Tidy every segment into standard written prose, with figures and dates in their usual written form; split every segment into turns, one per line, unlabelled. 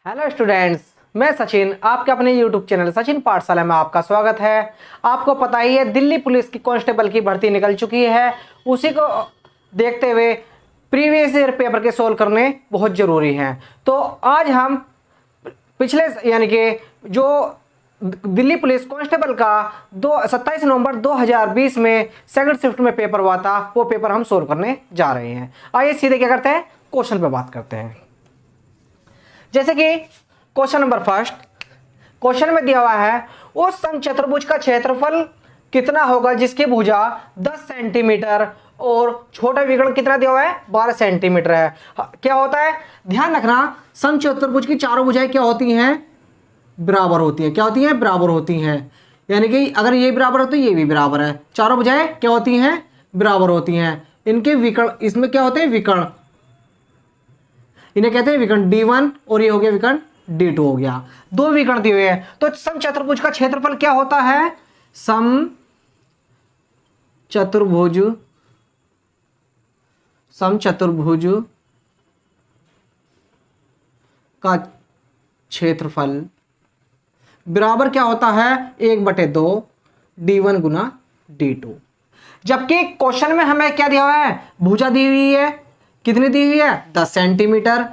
Hello students, मैं सचिन आपके अपने यूट्यूब चैनल सचिन पाठशाला में आपका स्वागत है। आपको पता ही है दिल्ली पुलिस की कांस्टेबल की भर्ती निकल चुकी है। उसी को देखते हुए प्रीवियस ईयर पेपर के सोल्व करने बहुत ज़रूरी हैं। तो आज हम पिछले यानी कि जो दिल्ली पुलिस कांस्टेबल का 27 नवंबर 2020 में सेकंड शिफ्ट में पेपर हुआ था, वो पेपर हम सोल्व करने जा रहे हैं। आइए सीधे क्या करते हैं, क्वेश्चन पे बात करते हैं। जैसे कि क्वेश्चन नंबर फर्स्ट, क्वेश्चन में दिया हुआ है उस समचतुर्भुज का क्षेत्रफल कितना होगा जिसकी भुजा 10 सेंटीमीटर और छोटा विकर्ण कितना दिया हुआ है 12 सेंटीमीटर है। क्या होता है, ध्यान रखना, समचतुर्भुज की चारों भुजाएं क्या होती हैं, बराबर होती है। क्या होती हैं, बराबर होती हैं। यानी कि अगर ये बराबर है तो ये भी बराबर है। चारों भुजाएं क्या होती हैं, बराबर होती हैं। इनके विकर्ण इसमें क्या होते हैं, विकर्ण, इन्हें कहते हैं विकर्ण D1 और ये हो गया विकर्ण D2 हो गया। दो विकर्ण दिए हुए हैं तो समचतुर्भुज का क्षेत्रफल क्या होता है, समचतुर्भुज का क्षेत्रफल बराबर क्या होता है 1/2 D1 गुना D2। जबकि क्वेश्चन में हमें क्या दिया हुआ है, भुजा दी हुई है, कितनी दी हुई है 10 सेंटीमीटर,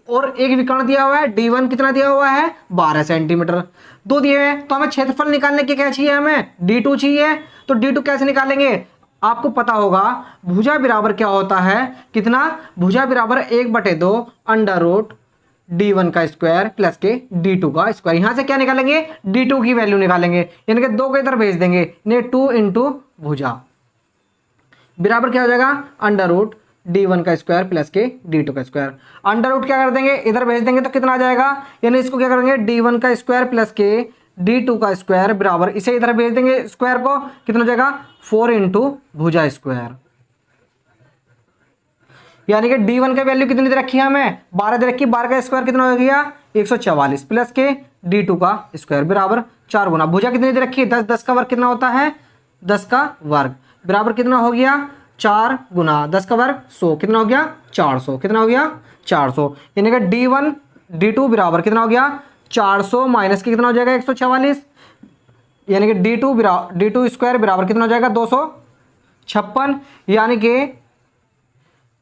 और एक विकर्ण दिया हुआ है D1 कितना दिया हुआ है 12 सेंटीमीटर। दो दिए हुए हैं तो हमें क्षेत्रफल निकालने के क्या चाहिए, हमें D2 चाहिए। तो D2 कैसे निकालेंगे, आपको पता होगा भुजा बराबर क्या होता है, कितना, भुजा बराबर 1/2 अंडर रूट D1 का स्क्वायर प्लस के D2 का स्क्वायर। यहां से क्या निकालेंगे, D2 की वैल्यू निकालेंगे, यानी कि 2 को इधर भेज देंगे, 2 इंटू भुजा बराबर क्या हो जाएगा अंडर रूट D1 का स्क्वायर प्लस के D2 का स्क्वायर। अंडर रूट क्या कर देंगे, इधर भेज देंगे तो कितना आ जाएगा, यानी इसको क्या करेंगे D1 का स्क्वायर प्लस के D2 का स्क्वायर बराबर, इसे इधर भेज देंगे स्क्वायर को, कितना हो जाएगा 4 इंटू भुजा स्क्वायर। यानी कि D1 का वैल्यू कितनी दे रखी है हमें 12 दे रखी, 12 का स्क्वायर कितना हो गया 144 प्लस के D2 का स्क्वायर बराबर 4 गुना भुजा कितनी दे रखी है 10, 10 का वर्ग कितना होता है 10 का वर्ग बराबर कितना हो गया 4 गुना 10 का वर्ग 100, कितना हो गया 400, कितना हो गया 400। यानी कि D1 D2 बराबर कितना हो गया 400 माइनस के कितना हो जाएगा 144, यानी कि D2 स्क्वायर बराबर कितना हो जाएगा 256। यानी कि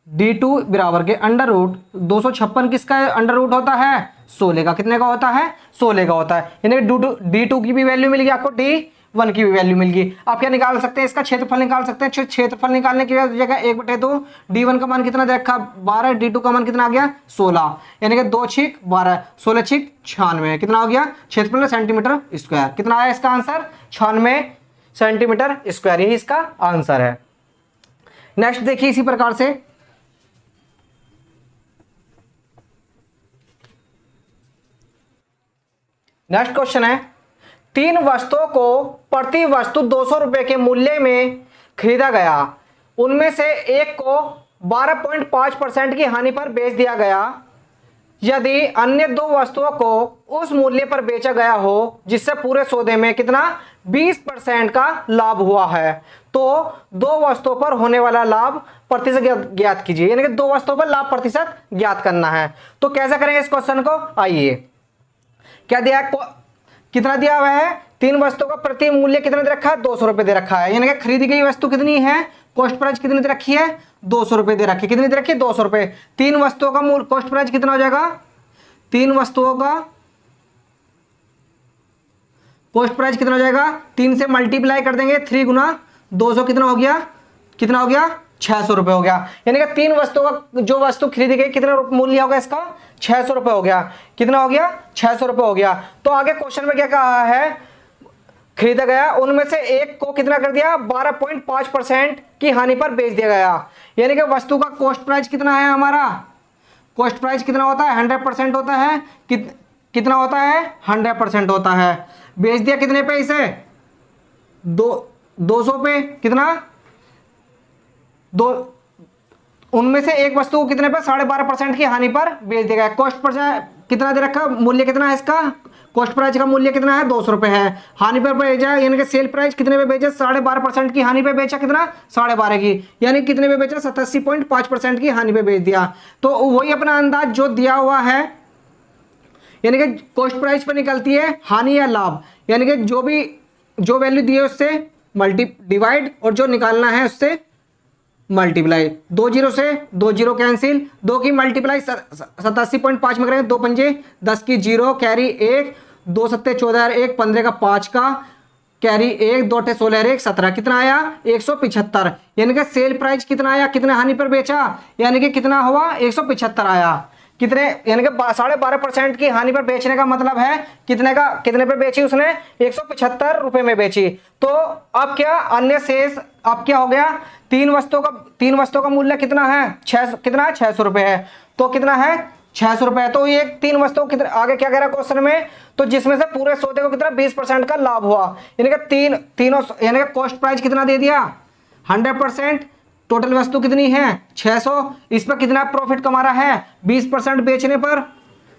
D2 बराबर के अंडर रूट 256 किसका अंडर रूट होता है 16 का, कितने का होता है 16 का होता है। यानी कि D2 की भी वैल्यू मिल गई आपको, D1 की भी वैल्यू मिल गई। आप क्या निकाल सकते हैं, इसका क्षेत्रफल निकाल सकते हैं। क्षेत्रफल निकालने की जगह 1/2 D1 का मान कितना दे रखा 12, D2 का मान कितना आ गया 16, यानी कि 2 6 12 16 6 96, कितना हो गया क्षेत्रफल सेंटीमीटर स्क्वायर। कितना आया इसका आंसर 96 सेंटीमीटर स्क्वायर, यही इसका आंसर है। नेक्स्ट देखिए इसी प्रकार से, नेक्स्ट क्वेश्चन है, 3 वस्तुओं को प्रति वस्तु 200 रुपए के मूल्य में खरीदा गया, उनमें से एक को 12.5% की हानि पर बेच दिया गया। यदि अन्य 2 वस्तुओं को उस मूल्य पर बेचा गया हो जिससे पूरे सौदे में कितना 20% का लाभ हुआ है, तो 2 वस्तुओं पर होने वाला लाभ प्रतिशत ज्ञात कीजिए। यानी कि 2 वस्तुओं पर लाभ प्रतिशत ज्ञात करना है। तो कैसे करेंगे इस क्वेश्चन को, आइए क्या दिया, कितना दिया हुआ है 3 वस्तुओं का प्रति मूल्य कितना दे रखा है 200 रुपए दे रखा है। यानी कि खरीदी गई वस्तु कितनी है, कॉस्ट प्राइस कितनी दे रखी है 200 रुपए दे रखी है, कितनी दे रखी है 200 रुपए। 3 वस्तुओं का मूल कॉस्ट प्राइस कितना हो जाएगा, 3 वस्तुओं का कॉस्ट प्राइस कितना हो जाएगा, 3 से मल्टीप्लाई कर देंगे, 3 गुना 200 कितना हो गया 600 रुपए हो गया। यानी कि 3 वस्तुओं का जो वस्तु खरीदी गई कितना मूल्य होगा इसका 600 रुपए हो गया, कितना हो गया 600 रुपए हो गया। तो आगे क्वेश्चन में क्या कहा है, खरीदा गया उनमें से एक को कितना कर दिया 12.5% की हानि पर बेच दिया गया। यानी कि वस्तु का कॉस्ट प्राइस कितना है, हमारा कॉस्ट प्राइस कितना होता है 100% होता है, कितना होता है 100% होता है। बेच दिया कितने पे इसे 200 पे, कितना दो, उनमें से एक वस्तु को कितने पे 12.5% की हानि पर बेच दिया गया। कॉस्ट पर कितना दे रखा, मूल्य कितना है इसका, कॉस्ट प्राइस का मूल्य कितना है 200 रुपए है, हानि पर बेचा यानी कि सेल प्राइस कितने पे बेचा 12.5% की हानि पे बेचा, कितना 12.5 की, यानी कितने पे बेचा 87.5% की हानि पे बेच दिया। तो वही अपना अंदाज जो दिया हुआ है, यानी कि कॉस्ट प्राइस पर निकलती है हानि या लाभ, यानी कि जो वैल्यू दी है उससे डिवाइड और जो निकालना है उससे मल्टीप्लाई। 2 जीरो से 2 जीरो कैंसिल, 2 की मल्टीप्लाई 87.5 में करेंगे, 2 पंजे 10 की जीरो, कैरी 1, 2 सत्ते 14 1, 15 का 5 का कैरी 1, 2 अट्ठे 16 1, 17, कितना आया 175। यानी कि सेल प्राइस कितना आया, कितने हानि पर बेचा, यानी कि कितना हुआ 175 आया। कितने, यानी कि 12.5% की हानि पर बेचने का मतलब है कितने पे बेची उसने, 175 रुपए में बेची। तो अब क्या अन्य शेष, अब क्या हो गया, तीन वस्तुओं का मूल्य कितना है, 600 रुपए है। तो कितना है 600 रुपए। तो ये तीन वस्तुओं कितने, आगे क्या कह रहा है क्वेश्चन में, तो जिसमें से पूरे सौदे को कितना 20% का लाभ हुआ, यानी कि तीनों, यानी कि कॉस्ट प्राइस कितना दे दिया 100%, टोटल वस्तु कितनी है 600, इस पर कितना प्रॉफिट कमा रहा है 20% बेचने पर,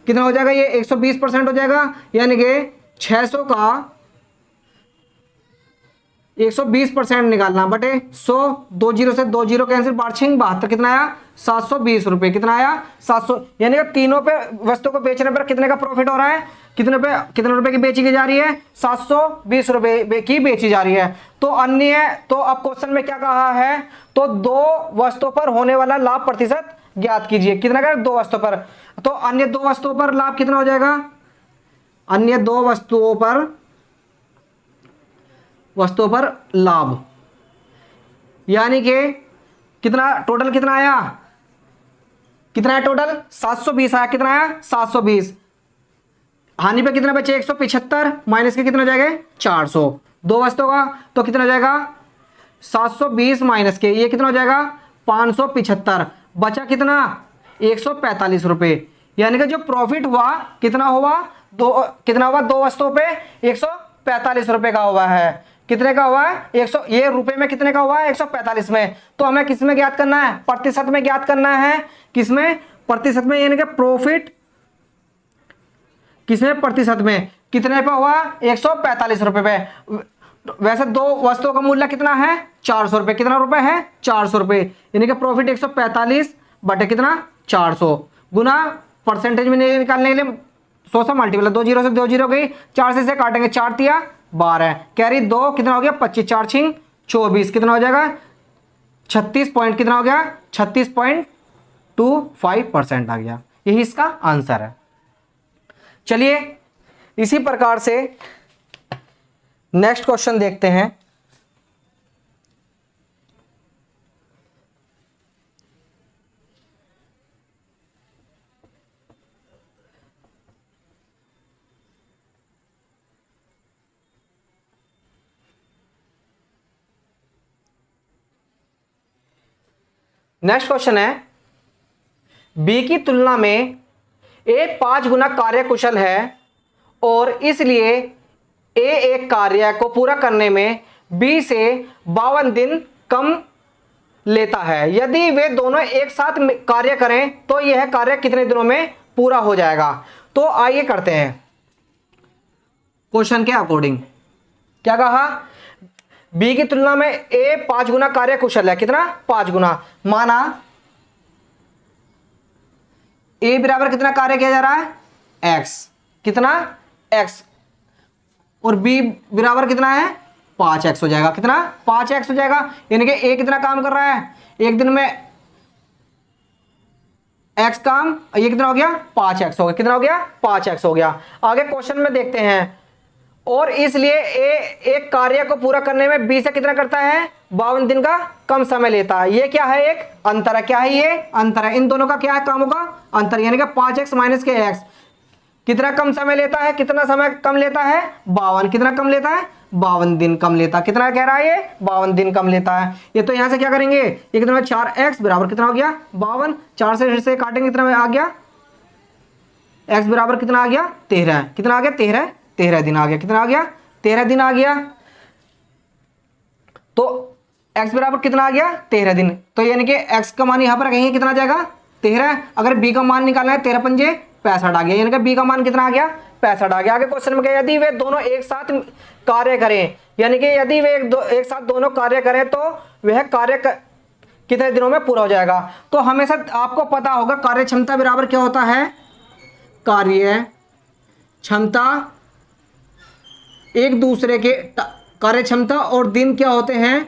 कितना हो जाएगा ये 120% हो जाएगा। यानी कि 600 का 120% निकालना बटे 100, 2 जीरो से 2 जीरो कैंसिल, 72, कितना आया 720 रुपए, कितना आया 700। यानी कि तीनों पे वस्तु को बेचने पर कितने का प्रॉफिट हो रहा है, कितने रुपए की बेची जा रही है, 720 रुपए की बेची जा रही है। तो अन्य, तो अब क्वेश्चन में क्या कहा है, तो दो वस्तुओं पर होने वाला लाभ प्रतिशत ज्ञात कीजिए, कितना का 2 वस्तुओं पर। तो अन्य 2 वस्तुओं पर लाभ कितना हो जाएगा, अन्य 2 वस्तुओं पर लाभ, यानी कि कितना टोटल, कितना आया टोटल 720 आया, कितना आया 720, हानि पे कितना बचे 175, माइनस के कितना हो जाएगा 400, 2 वस्तुओं का, तो कितना हो जाएगा 720 माइनस के ये कितना हो जाएगा 575, बचा कितना 145 रुपए। यानी कि जो प्रॉफिट हुआ कितना हुआ, कितना हुआ 2 वस्तुओं पे 145 रुपए का हुआ है, कितने का हुआ है 100, ये रुपए में कितने का हुआ है 145 में। तो हमें किस में ज्ञात करना है, प्रतिशत में ज्ञात करना है, किसमें प्रतिशत में, यानी कि प्रॉफिट किसमें प्रतिशत में, कितने पे हुआ 145 रुपए पे। वैसे 2 वस्तुओं का मूल्य कितना है 400 रुपए, कितना रुपए है 400 रुपए, यानी कि प्रॉफिट 145 बटे कितना 400 गुना परसेंटेज में निकालने के लिए 100 से मल्टीपल, 2 जीरो से 2 जीरो गई, 4 से काटेंगे 4 तिया 12, कैरी 2 कितना हो गया 25, 4 छिंग 24, कितना हो जाएगा 36 पॉइंट, कितना हो गया 36.25% आ गया, यही इसका आंसर है। चलिए इसी प्रकार से नेक्स्ट क्वेश्चन देखते हैं। नेक्स्ट क्वेश्चन है, बी की तुलना में ए 5 गुना कार्य कुशल है और इसलिए ए एक कार्य को पूरा करने में बी से 52 दिन कम लेता है। यदि वे दोनों एक साथ कार्य करें तो यह कार्य कितने दिनों में पूरा हो जाएगा। तो आइए करते हैं क्वेश्चन के अकॉर्डिंग। क्या कहा, बी की तुलना में ए 5 गुना कार्य कुशल है, कितना 5 गुना, माना ए बराबर कितना कार्य किया जा रहा है x, कितना x, और b बराबर कितना है 5x हो जाएगा, कितना 5x हो जाएगा। यानी कि a कितना काम कर रहा है एक दिन में x काम, ये कितना हो गया 5x हो गया, कितना हो गया 5x हो गया। आगे क्वेश्चन में देखते हैं, और इसलिए ए एक कार्य को पूरा करने में बी से कितना करता है 52 दिन का कम समय लेता है। ये क्या है, एक अंतर है, क्या है ये अंतर है, इन दोनों का क्या है कामों का अंतर, यानी कि 5x माइनस के x कितना कम समय लेता है, कितना समय कम लेता है 52, कितना कम लेता है 52 दिन कम लेता है, कितना कह रहा है ये 52 दिन कम लेता है। ये तो यहां से क्या करेंगे, ये कितना 4x बराबर कितना हो गया 52, 4 से काटेंगे कितना आ गया, x बराबर कितना आ गया 13, कितना आ गया 13 दिन आ गया, कितना आ गया 13 दिन आ गया। तो x बराबर कितना आ गया 13 दिन, तो यानी कि x का मान यहां पर कहेंगे कितना आ जाएगा 13, अगर b का मान निकालना है 13 पंजे 65 आ गया, यानी कि b का मान कितना आ गया 65 आ गया। आगे क्वेश्चन में क्या, यदि वे दोनों एक साथ कार्य करें, यानी कि यदि वे एक साथ दोनों कार्य करें तो वह कार्य कितने दिनों में पूरा हो जाएगा। तो हमेशा आपको पता होगा कार्य क्षमता बराबर क्या होता है, कार्य क्षमता, एक दूसरे के कार्य क्षमता और दिन क्या होते हैं,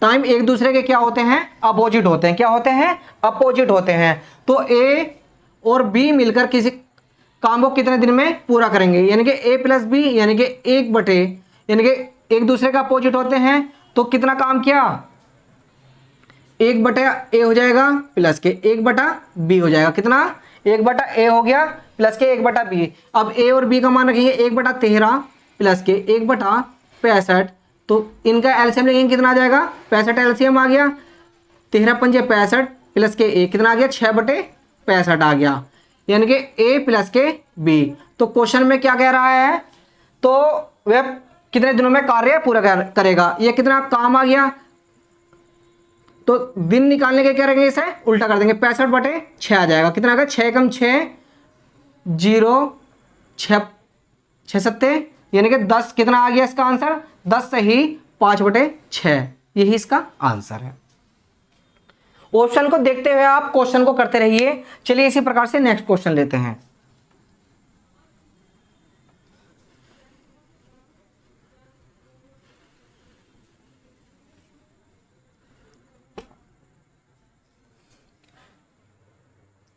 टाइम एक दूसरे के क्या होते हैं, अपोजिट होते हैं। क्या होते हैं, अपोजिट होते हैं। तो ए और बी मिलकर किसी काम को कितने दिन में पूरा करेंगे, यानी कि ए प्लस बी यानी कि एक बटे, यानी कि एक दूसरे का अपोजिट होते हैं। तो कितना काम किया, एक बटा ए हो जाएगा प्लस के एक बटा बी हो जाएगा। कितना, एक बटा ए हो गया प्लस के एक बटा बी। अब ए और बी का मान रखेंगे एक बटा 13 प्लस के एक बटा 65। तो इनका एलसीएम लेंगे, कितना आ जाएगा, 65 एलसीएम आ गया। 13 पंजे 65 प्लस के ए कितना आ गया, 6 बटे 65 आ गया, यानी कि ए प्लस के बी। तो क्वेश्चन में क्या कह रहा है, तो वह कितने दिनों में कार्य पूरा करेगा। ये कितना काम आ गया, तो दिन निकालने के क्या रहेंगे, इसे उल्टा कर देंगे, 65 बटे 6 आ जाएगा। कितना आ गया, 6 कम 6 0 6 6 सत्ते, यानी कि 10। कितना आ गया इसका आंसर, 10 से ही 5 बटे 6, यही इसका आंसर है। ऑप्शन को देखते हुए आप क्वेश्चन को करते रहिए। चलिए इसी प्रकार से नेक्स्ट क्वेश्चन लेते हैं।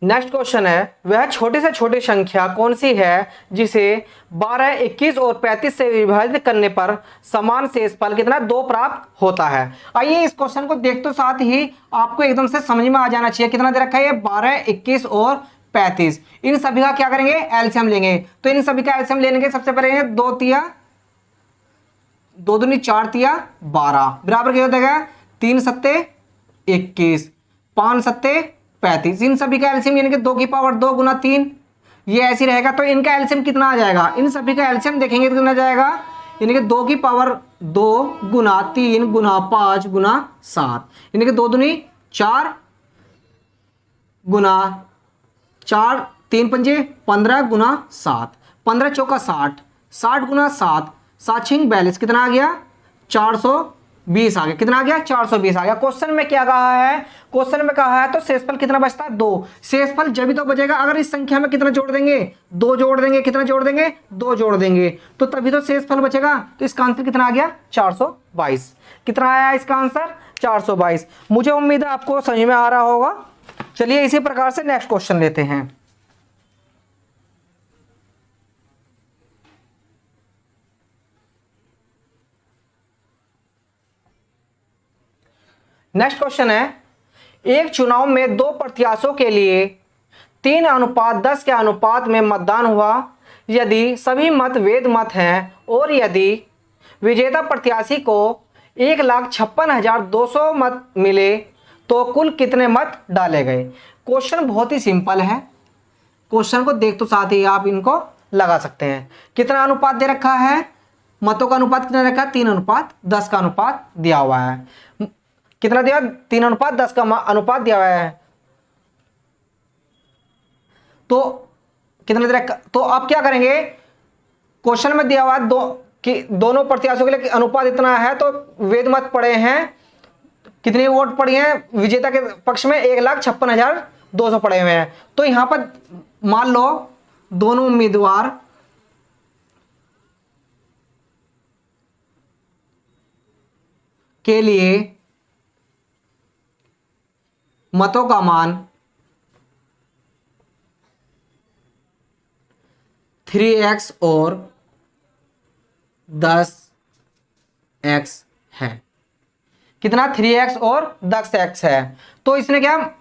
नेक्स्ट क्वेश्चन है, वह छोटी से छोटी संख्या कौन सी है जिसे 12, 21 और 35 से विभाजित करने पर समान शेषफल कितना 2 प्राप्त होता है। आइए इस क्वेश्चन को देखते साथ ही आपको एकदम से समझ में आ जाना चाहिए। कितना दे रखा है, ये 12, 21 और 35। इन सभी का क्या करेंगे, एलसीएम लेंगे। तो इन सभी का एलसीएम लेने के सबसे पहले 2 तिया 2 दूनी 4 तिया 12 बराबर क्या हो जाएगा, 3 सत्ते 21, 5 सत्ते 35। इन सभी का एलसीएम यानी कि 2 की पावर 2 गुना 3, ये ऐसी रहेगा। तो इनका एलसीएम कितना आ जाएगा, इन सभी का एलसीएम देखेंगे तो कितना जाएगा, यानी कि 2 की पावर 2 गुना 3 गुना 5 गुना 7, यानी कि 2 दूनी 4 गुना 4, 3 पंजे 15 गुना 7, 15 चौका 60, 60 गुना 7, 7 छिंग 42, कितना आ गया, 420 आ गया। कितना आ गया, 420 आ गया। क्वेश्चन में क्या कहा है, क्वेश्चन में कहा है तो शेषफल कितना बचता है, 2। शेषफल जब भी तो बचेगा अगर इस संख्या में कितना जोड़ देंगे, 2 जोड़ देंगे। कितना जोड़ देंगे, 2 जोड़ देंगे, तो तभी तो शेषफल बचेगा। तो इसका आंसर कितना आ गया, 422। कितना आया इसका आंसर, 422। मुझे उम्मीद है आपको समझ में आ रहा होगा। चलिए इसी प्रकार से नेक्स्ट क्वेश्चन लेते हैं। नेक्स्ट क्वेश्चन है, एक चुनाव में 2 प्रत्याशियों के लिए 3:10 के अनुपात में मतदान हुआ। यदि सभी मत वैध मत हैं और यदि विजेता प्रत्याशी को 1,56,200 मत मिले तो कुल कितने मत डाले गए। क्वेश्चन बहुत ही सिंपल है। क्वेश्चन को देख तो साथ ही आप इनको लगा सकते हैं। कितना अनुपात दे रखा है, मतों का अनुपात कितना रखा है, 3:10 का अनुपात दिया हुआ है। कितना दिया, 3:10 का अनुपात दिया हुआ है। तो कितना दे रखा, तो आप क्या करेंगे, क्वेश्चन में दिया हुआ है कि दोनों प्रत्याशियों के लिए अनुपात इतना है, तो वेद मत पड़े हैं, कितनी वोट पड़ी हैं विजेता के पक्ष में, 1,56,200 पड़े हुए हैं। तो यहां पर मान लो दोनों उम्मीदवार के लिए मतों का मान 3x और 10x है। कितना, 3x और 10x है। तो इसने क्या,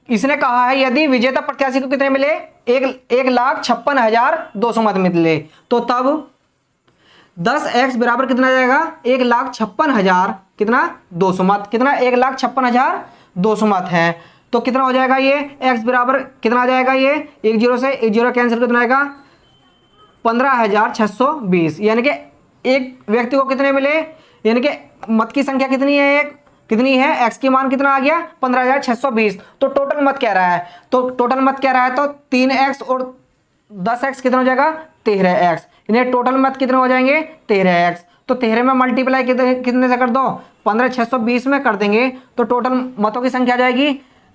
इसने कहा है यदि विजेता प्रत्याशी को कितने मिले, 1,56,200 मत मिले, तो तब 10x बराबर कितना जाएगा, 1,56,000 कितना 200 मत। कितना, 1,56,200 मत है। तो कितना हो जाएगा, ये x बराबर कितना आ जाएगा, ये 1 0 से 1 0 कैंसिल, कितना आएगा 15,620। यानी कि एक व्यक्ति को कितने मिले, यानी कि मत की संख्या कितनी है, एक कितनी है, x की मान कितना आ गया 15,620। तो टोटल मत क्या रहा है, तो टोटल मत क्या रहा है, तो 3x और 10x कितना हो जाएगा 13x, यानी टोटल मत कितने हो जाएंगे 13x। तो 13 में मल्टीप्लाई कितने से कर दो, 15,620 में कर देंगे, तो टोटल मतों की संख्या आ जाएगी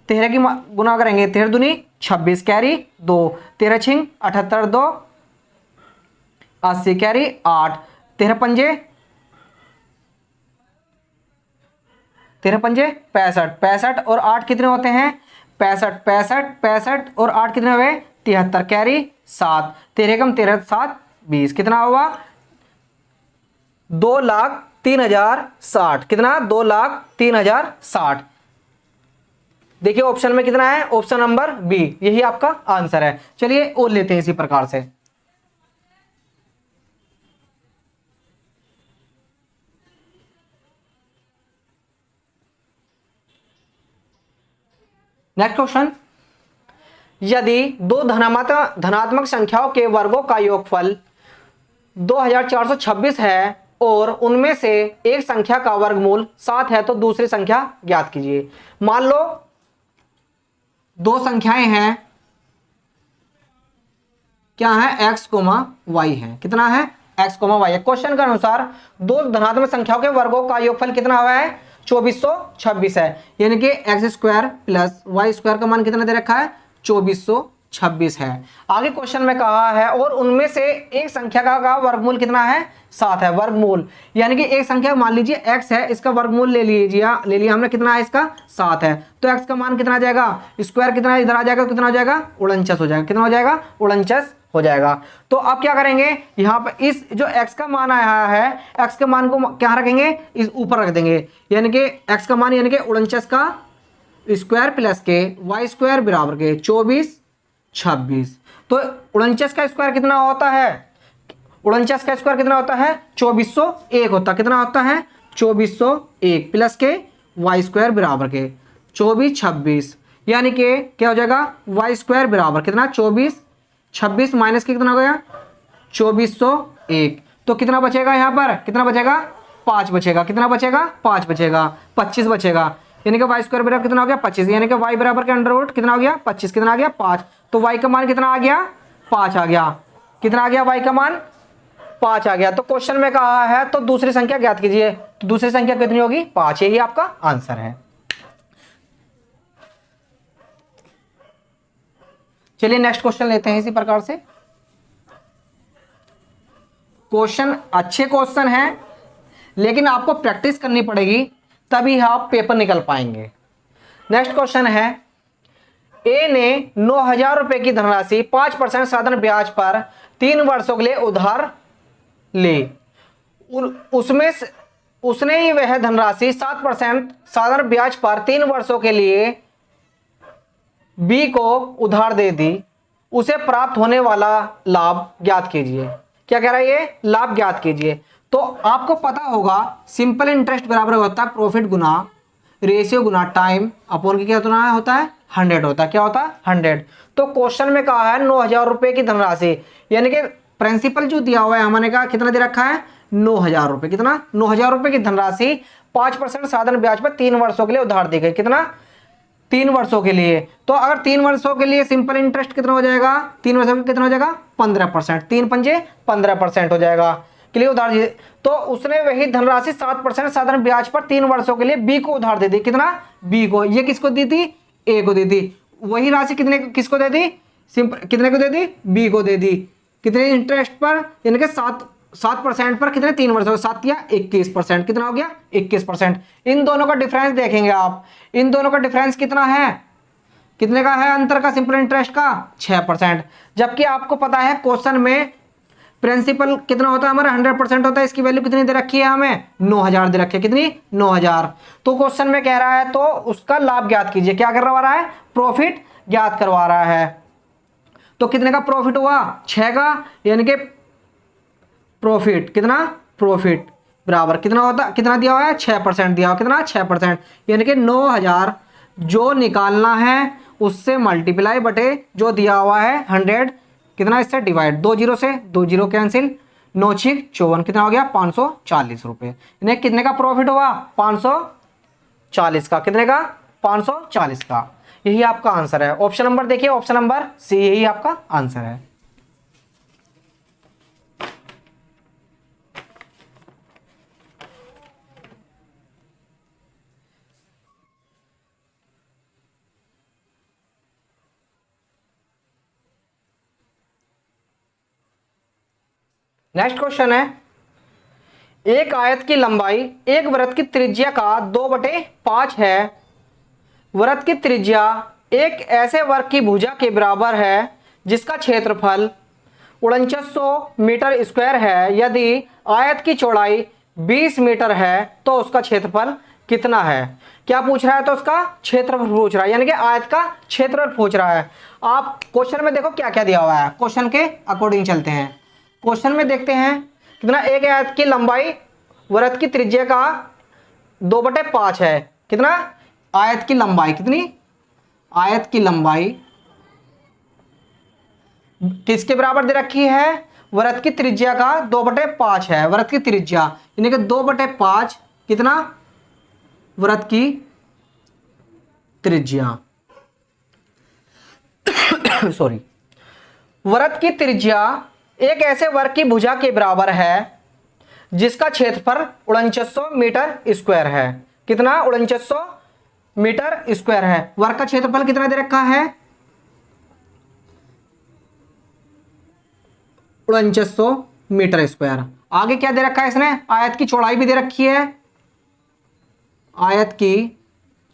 13 की गुना करेंगे, 13 दूनी 26 कैरी 2, 13 छिंग 78 2 80 कैरी 8, 13 पंजे 65, 65 और 8 कितने होते हैं 65, 65 65 और 8 कितने हुए 73 कैरी 7, 13 कम 13 7 20, कितना हुआ 2,03,060, कितना 2,03,060। देखिए ऑप्शन में कितना है, ऑप्शन नंबर बी, यही आपका आंसर है। चलिए और लेते हैं इसी प्रकार से। नेक्स्ट क्वेश्चन, यदि दो धनात्मक संख्याओं के वर्गों का योगफल 2426 है और उनमें से एक संख्या का वर्गमूल 7 है तो दूसरी संख्या ज्ञात कीजिए। मान लो दो संख्याएं हैं, क्या है x, y है, कितना है x, y है। क्वेश्चन के अनुसार दो धनात्मक संख्याओं के वर्गों का योगफल कितना हुआ है 2426 है, यानी कि x square plus y square का मान कितना दे रखा है 2426 है। आगे क्वेश्चन में कहा है और उनमें से एक संख्या का वर्गमूल कितना है 7 है। वर्गमूल यानी कि एक संख्या मान लीजिए x है, इसका वर्गमूल ले लिया हमने, कितना है इसका 7 है, तो x का मान कितना आ जाएगा, स्क्वायर कितना इधर आ जाएगा, कितना हो जाएगा 49 हो जाएगा, कितना हो जाएगा 49 हो जाएगा। तो अब क्या करेंगे, यहां पर इस जो x का मान आया है, x के मान को क्या रखेंगे, इस ऊपर रख देंगे, यानी कि x का मान यानी कि 49 का स्क्वायर प्लस के y स्क्वायर बराबर के 2426। तो 49 का स्क्वायर कितना होता है, 49 का स्क्वायर कितना होता है 2401 होता, कितना होता है 2401 प्लस के y स्क्वायर बराबर के 2426, यानी कि क्या हो जाएगा y स्क्वायर बराबर कितना 2426 माइनस के कितना हो गया 2401, तो कितना बचेगा यहाँ पर, कितना बचेगा 5 बचेगा, कितना बचेगा 5 बचेगा, 25 बचेगा, यानी कि y स्क्वायर बराबर कितना हो गया 25, यानी कि y बराबर के अंडर रूट कितना हो गया 25, कितना आ गया 5, तो y का मान कितना आ गया 5 आ गया, कितना आ गया y का मान 5 आ गया। तो क्वेश्चन में कहा है तो दूसरी संख्या ज्ञात कीजिए, तो दूसरी संख्या कितनी होगी 5, यही आपका आंसर है। चलिए नेक्स्ट क्वेश्चन लेते हैं इसी प्रकार से। क्वेश्चन अच्छे क्वेश्चन हैं, लेकिन आपको प्रैक्टिस करनी पड़ेगी तभी आप पेपर निकल पाएंगे। नेक्स्ट क्वेश्चन है, ए ने 9,000 रुपए की धनराशि 5% साधारण ब्याज पर 3 वर्षों के लिए उधार ली, उसमें उसने ही वह धनराशि 7% साधारण ब्याज पर 3 वर्षों के लिए बी को उधार दे दी, उसे प्राप्त होने वाला लाभ ज्ञात कीजिए। क्या कह रहा है ये, लाभ ज्ञात कीजिए। तो आपको पता होगा सिंपल इंटरेस्ट बराबर होता है प्रॉफिट गुना रेशियो गुना टाइम अपॉन क्या होता है 100 होता है, क्या होता है 100। तो क्वेश्चन में कहा है 9,000 रुपए की धनराशि, यानी कि प्रिंसिपल जो दिया हुआ है हमने कहा कितना दे रखा है 9,000 रुपए, कितना 9,000 रुपए की धनराशि 5% साधारण ब्याज पर 3 वर्षों के लिए उधार दी गई, कितना 3 वर्षों के लिए। तो अगर 3 वर्षों के लिए सिंपल इंटरेस्ट कितना हो जाएगा, 3 वर्षों में कितना हो जाएगा 15%, 3 पंजे 15% हो जाएगा के लिए उधार। तो उसने वही धनराशि 7% साधारण ब्याज पर 3 वर्षों के लिए बी को उधार दे दी, कितना बी को, ये किसको दी थी ए को दी थी, वही राशि कितने किसको दे दी सिंपल कितने को दे दी बी को दे दी, कितने इंटरेस्ट पर, यानी कि 7% पर कितने 3 वर्षों 7 या 21%, कितना हो गया 21%। इन दोनों का डिफरेंस देखेंगे आप, इन दोनों का डिफरेंस कितना है, कितने का है अंतर का सिंपल इंटरेस्ट का 6%, जबकि आपको पता है क्वेश्चन में प्रिंसिपल कितना होता है हमारा 100% होता है, इसकी वैल्यू कितनी दे रखी है हमें 9,000 दे रखी है, कितनी 9,000। तो क्वेश्चन में कह रहा है तो उसका लाभ ज्ञात कीजिए, क्या करवा रहा है प्रॉफिट ज्ञात करवा रहा है। तो कितने का प्रॉफिट हुआ 6 का, यानी कि प्रॉफिट कितना प्रॉफिट बराबर कितना होता, कितना दिया हुआ है 6% दिया हुआ, कितना 6%, यानी कि 9,000 जो निकालना है उससे मल्टीप्लाई बटे जो दिया हुआ है 100 कितना इससे डिवाइड, 2 जीरो से 2 जीरो कैंसिल, 9 6 54, कितना हो गया 540 रुपए, यानी कितने का प्रॉफिट हुआ 540 का, कितने का 540 का, यही आपका आंसर है। ऑप्शन नंबर देखिए, ऑप्शन नंबर सी यही आपका आंसर है। नेक्स्ट क्वेश्चन है, एक आयत की लंबाई एक वृत्त की त्रिज्या का 2/5 है। वृत्त की त्रिज्या एक ऐसे वर्ग की भुजा के बराबर है जिसका क्षेत्रफल 4900 मीटर स्क्वायर है। यदि आयत की चौड़ाई 20 मीटर है तो उसका क्षेत्रफल कितना है? क्या पूछ रहा है? तो उसका क्षेत्रफल पूछ रहा है, यानी कि आयत का क्षेत्रफल पूछ रहा है। आप क्वेश्चन में देखो क्या क्या दिया हुआ है, क्वेश्चन के अकॉर्डिंग चलते हैं। क्वेश्चन में देखते हैं कितना, एक आयत की लंबाई वृत्त की त्रिज्या का 2/5 है। कितना? आयत की लंबाई कितनी? आयत की लंबाई किसके बराबर दे रखी है? वृत्त की त्रिज्या का 2/5 है। वृत्त की त्रिज्या यानी कि 2/5 कितना? वृत्त की त्रिज्या सॉरी, वृत्त की त्रिज्या एक ऐसे वर्ग की भुजा के बराबर है जिसका क्षेत्रफल 4900 मीटर स्क्वायर है। कितना? 4900 मीटर स्क्वायर है। वर्ग का क्षेत्रफल कितना दे रखा है? 4900 मीटर स्क्वायर। आगे क्या दे रखा है इसने? आयत की चौड़ाई भी दे रखी है। आयत की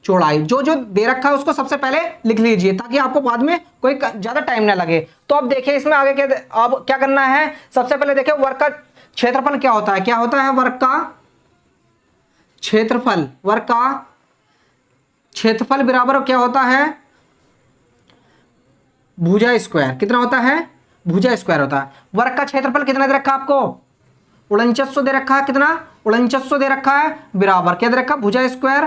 चौड़ाई जो जो दे रखा है उसको सबसे पहले लिख लीजिए ताकि आपको बाद में कोई ज्यादा टाइम ना लगे। तो अब देखिए इसमें आगे क्या, अब क्या करना है? सबसे पहले देखिए वर्ग का क्षेत्रफल क्या होता है। क्या होता है? वर्ग का क्षेत्रफल। वर्ग का क्षेत्रफल बराबर क्या होता है? भुजा स्क्वायर। कितना होता है? भुजा स्क्वायर होता है। वर्ग का क्षेत्रफल कितना दे रखा है आपको? 4900 दे रखा है। कितना? 4900 दे रखा है बराबर क्या दे रखा है? भुजा स्क्वायर।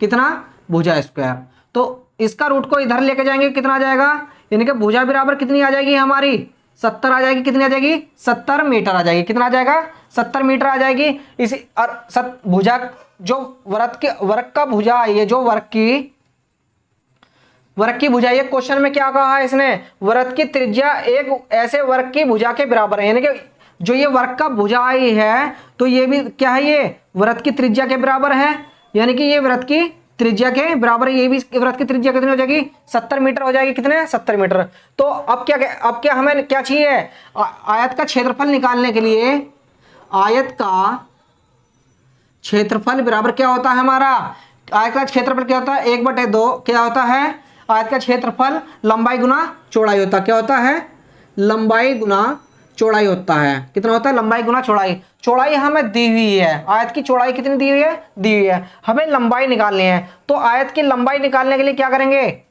कितना? भुजा स्क्वायर। तो इसका रूट को इधर लेके जाएंगे, कितना आ जाएगा? यानी कि भुजा बराबर कितनी आ जाएगी हमारी? 70 आ जाएगी। कितनी आ जाएगी? 70 मीटर आ जाएगी। कितना आ जाएगा? 70 मीटर आ जाएगी। इसी और भुजा जो वर्ग का भुजा है, ये जो वर्ग की भुजा, ये क्वेश्चन में क्या कहा है इसने? वृत्त की त्रिज्या एक ऐसे वर्ग की भुजा के बराबर है। यानी कि जो ये वर्ग का भुजा आई है तो ये भी क्या है? ये वृत्त की त्रिज्या के बराबर है। यानी कि ये वृत्त की त्रिज्या के बराबर है। ये भी वृत्त की त्रिज्या कितनी हो जाएगी? 70 मीटर हो जाएगी। कितने? 70 मीटर। तो अब क्या हमें क्या चाहिए? आयत का क्षेत्रफल निकालने के लिए आयत का क्षेत्रफल बराबर क्या होता है हमारा? आयत का क्षेत्रफल क्या होता है? 1/2 क्या होता है? आयत का क्षेत्रफल लंबाई गुना चौड़ाई होता है। क्या होता है? लंबाई गुना चौड़ाई होता है। कितना होता है? लंबाई गुना चौड़ाई। चौड़ाई हमें दी हुई है। आयत की चौड़ाई कितनी दी हुई है? दी हुई है। हमें लंबाई निकालनी है। तो आयत की लंबाई निकालने के लिए क्या करेंगे?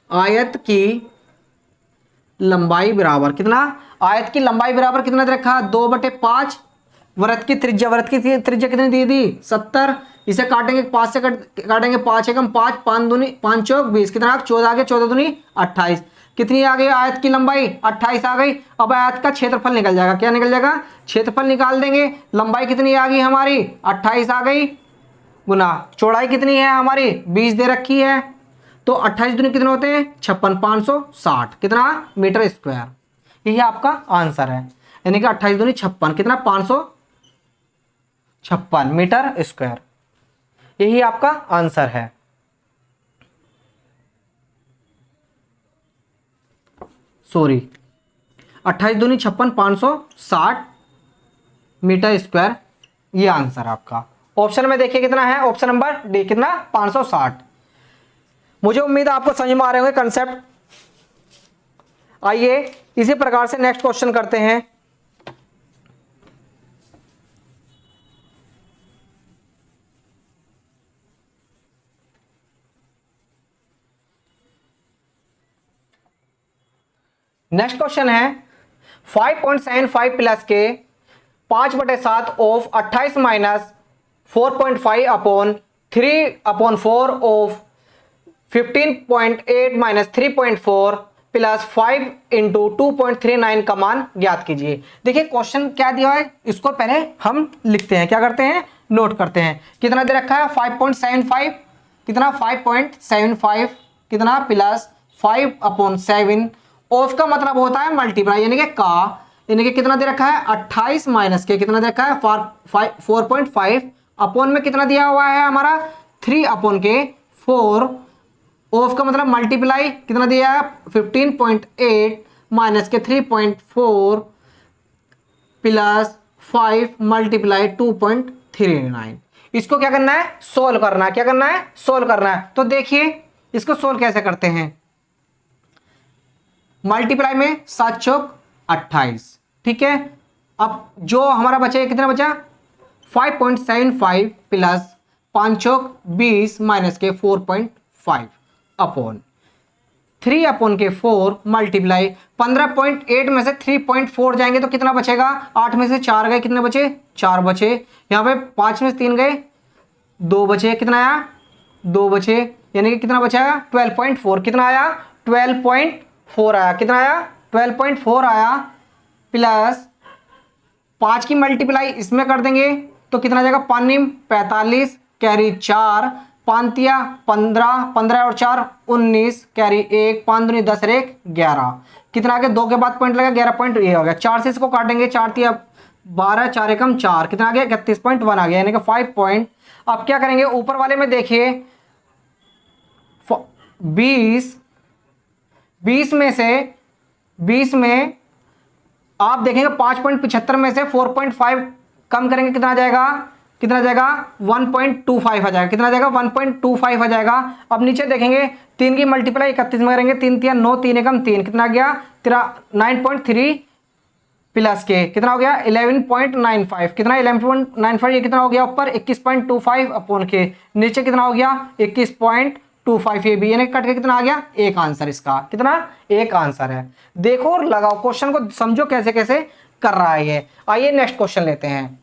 आयत की लंबाई बराबर कितना? आयत की लंबाई बराबर कितना दे रखा? 2/5। वृत्त की त्रिज्या कितनी दी थी? 70। इसे काटेंगे 5 से काटेंगे 5 एकम 5, 5 दूनी 5 चौक 20। कितना? 14 आ गया। 14 दूनी 28। कितनी आ गई आयत की लंबाई? 28 आ गई। अब आयत का क्षेत्रफल निकल जाएगा। क्या निकल जाएगा? क्षेत्रफल निकाल देंगे। लंबाई कितनी आ गई हमारी? 28 आ गई गुना चौड़ाई कितनी है हमारी? 20 दे रखी है। तो 28 दूनी कितने होते हैं? 56। 560 कितना? Metre square. यही आपका आंसर है। यानी कि 28 दूनी 56 कितना? 556 मीटर स्क्वायर। यही आपका आंसर है। सॉरी, 28 दूनी 56, 560 मीटर स्क्वायर। ये आंसर आपका। ऑप्शन में देखिए कितना है? ऑप्शन नंबर डी कितना? 560। मुझे उम्मीद है आपको समझ में आ रहे होंगे कंसेप्ट। आइए इसी प्रकार से नेक्स्ट क्वेश्चन करते हैं। नेक्स्ट क्वेश्चन है 5.75 प्लस के 5/7 of 28 minus 4.5 upon 3/4 of 15.8 minus 3.4 plus 5 into 2.39 का मान ज्ञात कीजिए। देखिए क्वेश्चन क्या दिया है, इसको पहले हम लिखते हैं। क्या करते हैं? नोट करते हैं। कितना दे रखा है? 5.75। कितना? 5.75 कितना? प्लस 5/7 ऑफ का मतलब होता है मल्टीप्लाई, यानी कि का, यानी कि कितना दे रखा है? 28 माइनस के कितना दे रखा है? 4.5 अपॉन में कितना दिया हुआ है हमारा? 3/4 ऑफ का मतलब मल्टीप्लाई कितना दिया है? 15.8 माइनस के 3.4 प्लस 5 मल्टीप्लाई 2.39। इसको क्या करना है, सोल्व करना है। क्या करना है, सोल्व करना है। तो देखिए इसको सोल्व कैसे करते हैं। मल्टीप्लाई में 7 चौक 28, ठीक है। अब जो हमारा बचा है, कितना बचा, 5.75 प्लस 5 चौक 20 माइनस के 4.5 अपॉन 3 अपॉन के 4 मल्टीप्लाई 15.8 में से 3.4 जाएंगे तो कितना बचेगा, 8 में से 4 गए, कितने बचे, 4 बचे। यहाँ पे 5 में से 3 गए, 2 बचे, कितना आया, 2 बचे, यानी कि कितना बचाया, 12.4। कितना आया, 12.4 आया। कितना आया, 12.4 आया। प्लस 5 की मल्टीप्लाई इसमें कर देंगे तो कितना जाएगा, 5 45 कैरी 4 5 15 15 और 4 19 कैरी 1 5 दूनी 10 1 11। कितना आ गया, 2 के बाद पॉइंट लगा 11 पॉइंट, ये हो गया। 4 से इसको काटेंगे, 4 3 12 4 एकम 4, कितना आ गया, 31.1 आ गया, यानी कि 5 पॉइंट। अब क्या करेंगे, ऊपर वाले में देखिए 20 में से 20 में आप देखेंगे 5.75 में से 4.5 कम करेंगे, कितना आ जाएगा, कितना आ जाएगा, 1.25 आ जाएगा। कितना आ जाएगा, 1.25 आ जाएगा। अब नीचे देखेंगे 3 की मल्टीप्लाई 31 में करेंगे, 3 3 9 3 एकम 3, कितना आ गया, तेरा 9.3 प्लस के कितना हो गया, 11.95। कितना 11.95, ये कितना हो गया, ऊपर 21.25 अपॉन के नीचे कितना हो गया, 21.25। ये भी यानी कट के कितना आ गया, एक आंसर। इसका कितना, एक आंसर है। देखो और लगाओ, क्वेश्चन को समझो कैसे कैसे कर रहा है ये। आइए नेक्स्ट क्वेश्चन लेते हैं।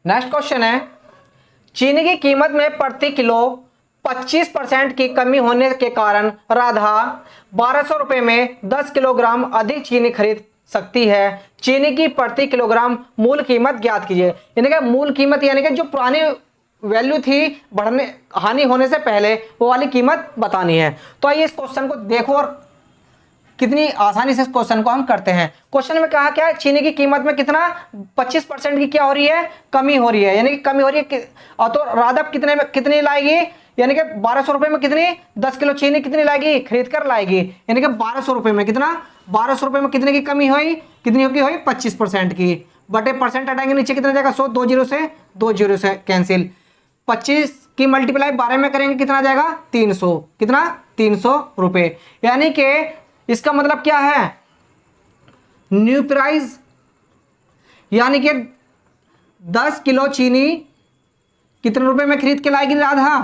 नेक्स्ट क्वेश्चन है, चीनी की कीमत में प्रति किलो 25% की कमी होने के कारण राधा 1200 रुपए में 10 किलोग्राम अधिक चीनी खरीद सकती है। चीनी की प्रति किलोग्राम मूल कीमत ज्ञात कीजिए। यानी कि मूल कीमत यानी कि जो पुरानी वैल्यू थी बढ़ने हानि होने से पहले, वो वाली कीमत बतानी है। तो आइए इस क्वेश्चन को देखो और कितनी आसानी से इस क्वेश्चन को हम करते हैं। क्वेश्चन में कहा क्या है, चीनी की कीमत में कितना 25% की क्या हो रही है, कमी हो रही है, यानी कि कमी हो रही है। और तो राधा कितने में कितनी लाएगी, यानी कि 1200 रुपए में कितनी 10 किलो चीनी कितनी लाएगी, खरीद कर लाएगी। यानी कि 1200 रुपए में कितना, 1200 रुपए में कितने की कमी हुई, कितनी हुई 25% की। बटे परसेंट हटाएंगे, नीचे कितना जाएगा 100, 2 जीरो से कैंसिल। 25 की मल्टीप्लाई 12 में करेंगे, कितना जाएगा 300, कितना 300 रुपए। यानी कि इसका मतलब क्या है, न्यू प्राइस, यानी कि 10 किलो चीनी कितने रुपए में खरीद के लाएगी राधा,